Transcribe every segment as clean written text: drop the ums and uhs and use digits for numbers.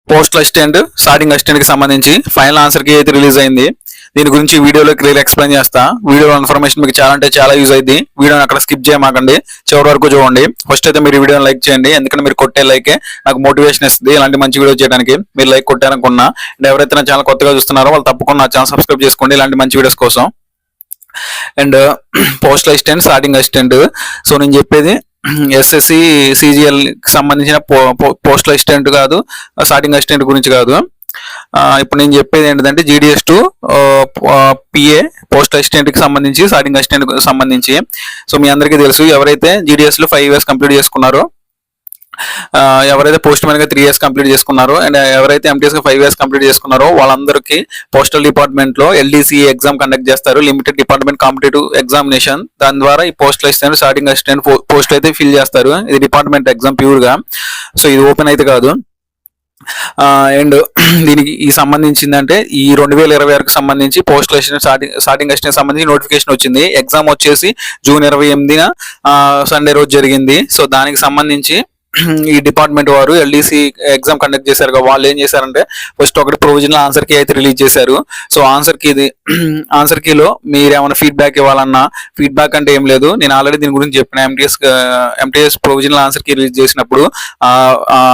Post assistant starting assistant కి సంబంధించి final answer కి అయితే రిలీజ్ అయింది. దీని గురించి వీడియోలో క్లియర్ ఎక్స్ప్లెయిన్ చేస్తా. వీడియో ఇన్ఫర్మేషన్ మీకు చాలా అంటే చాలా యూజ్ అయింది. వీడియోని అక్కడ స్కిప్ చేయమాకండి, చివరి వరకు చూడండి. ఫస్ట్ అయితే మీరు వీడియోని లైక్ చేయండి, ఎందుకంటే మీరు కొట్టే లైకే నాకు మోటివేషన్ ఇస్తుంది ఇలాంటి మంచి వీడియో చేయడానికి. మీరు లైక్ కొట్టారనుకున్నా అండ్ ఎవరైతే నా ఛానల్ కొత్తగా చూస్తున్నారో వాళ్ళు తప్పకుండా నా ఛానల్ సబ్స్క్రైబ్ చేసుకోండి ఇలాంటి మంచి వీడియోస్ కోసం. And post assistant starting assistant, so నేను చెప్పేది ఎస్ఎస్సి సిజిఎల్ కి సంబంధించిన పోస్ట్ అసిస్టెంట్ కాదు, స్టార్టింగ్ అసిస్టెంట్ గురించి కాదు. ఇప్పుడు నేను చెప్పేది ఏంటంటే GDS to PA post assistant కి సంబంధించి, స్టార్టింగ్ అసిస్టెంట్ కి సంబంధించి. సో మీ అందరికీ తెలుసు, ఎవరైతే జీడిఎస్ లో 5 years కంప్లీట్ చేసుకున్నారో, ఎవరైతే పోస్ట్ మ్యాన్ గా 3 years కంప్లీట్ చేసుకున్నారో అండ్ ఎవరైతే ఎంటీఎస్ గా 5 years కంప్లీట్ చేసుకున్నారో వాళ్ళందరికీ పోస్టల్ డిపార్ట్మెంట్ లో ఎల్డీసీ ఎగ్జామ్ కండక్ట్ చేస్తారు, లిమిటెడ్ డిపార్ట్మెంట్ కాంపిటేటివ్ ఎగ్జామినేషన్. దాని ద్వారా ఈ postal assistant starting assistant post అయితే ఫిల్ చేస్తారు. ఇది డిపార్ట్మెంట్ ఎగ్జామ్ ప్యూర్ గా, సో ఇది ఓపెన్ అయితే కాదు. అండ్ దీనికి ఈ సంబంధించిందంటే ఈ 2026కి సంబంధించి పోస్ట్ అసిస్టెంట్ స్టార్టింగ్ అసిస్టెంట్ సంబంధించి నోటిఫికేషన్ వచ్చింది. ఎగ్జామ్ వచ్చేసి June 28న సండే రోజు జరిగింది. సో దానికి సంబంధించి ఈ డిపార్ట్మెంట్ వారు ఎల్డీసీ ఎగ్జామ్ కండక్ట్ చేశారు కదా, వాళ్ళు ఏం చేశారంటే ఫస్ట్ ఒకటి ప్రొవిజనల్ ఆన్సర్ కీ అయితే రిలీజ్ చేశారు. సో ఆన్సర్ కీలో మీరు ఏమైనా ఫీడ్బ్యాక్ ఇవ్వాలన్నా, ఫీడ్బ్యాక్ అంటే ఏం లేదు, నేను ఆల్రెడీ దీని గురించి చెప్పిన. MTS provisional answer key release చేసినప్పుడు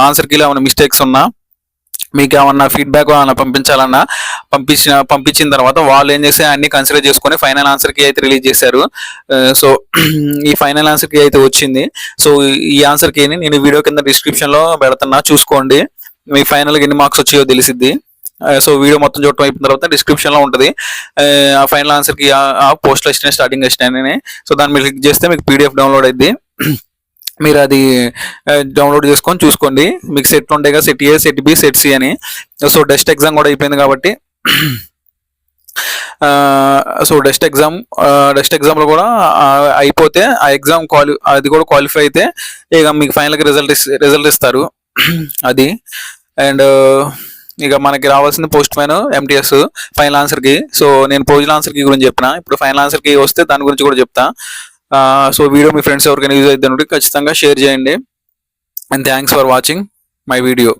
ఆన్సర్ కీలో ఏమైనా మిస్టేక్స్ ఉన్నా, మీకు ఏమన్నా ఫీడ్బ్యాక్ ఏమన్నా పంపించాలన్నా పంపించిన తర్వాత వాళ్ళు ఏం చేస్తే అన్ని కన్సిడర్ చేసుకొని ఫైనల్ ఆన్సర్ కి అయితే రిలీజ్ చేశారు. సో ఈ ఫైనల్ ఆన్సర్ కి అయితే వచ్చింది. సో ఈ ఆన్సర్ కి నేను వీడియో కింద డిస్క్రిప్షన్ లో పెడుతున్నా, చూసుకోండి. మీకు ఫైనల్ గా ఎన్ని మార్క్స్ వచ్చాయో తెలిసిద్ది. సో వీడియో మొత్తం చూడటం అయిపోయిన తర్వాత డిస్క్రిప్షన్ లో ఉంటుంది ఫైనల్ ఆన్సర్ కి పోస్ట్ అసిస్టెంట్ స్టార్టింగ్ అసిస్టెంట్ అని. సో దాన్ని మీరు క్లిక్ చేస్తే మీకు పీడిఎఫ్ డౌన్లోడ్ అయింది. మీరు అది డౌన్లోడ్ చేసుకొని చూసుకోండి. మీకు సెట్ ఉంటాయి కదా, సెట్ ఏ, సెట్ బి, సెట్ సి అని. సో డెస్ట్ ఎగ్జామ్ కూడా అయిపోయింది కాబట్టి, సో డెస్ట్ ఎగ్జామ్ లో కూడా అయిపోతే ఆ ఎగ్జామ్ అది కూడా క్వాలిఫై అయితే ఇక మీకు ఫైనల్ గా రిజల్ట్ ఇస్తారు అది. అండ్ ఇక మనకి రావాల్సింది post man MTS final answer కి. సో నేను ప్రొవిజనల్ ఆన్సర్ కి గురించి చెప్పిన, ఇప్పుడు ఫైనల్ ఆన్సర్ కి వస్తే దాని గురించి కూడా చెప్తా. సో వీడియో మీ ఫ్రెండ్స్ ఎవరికైనా యూజ్ అయితే ఖచ్చితంగా షేర్ చేయండి. And thanks for watching my video.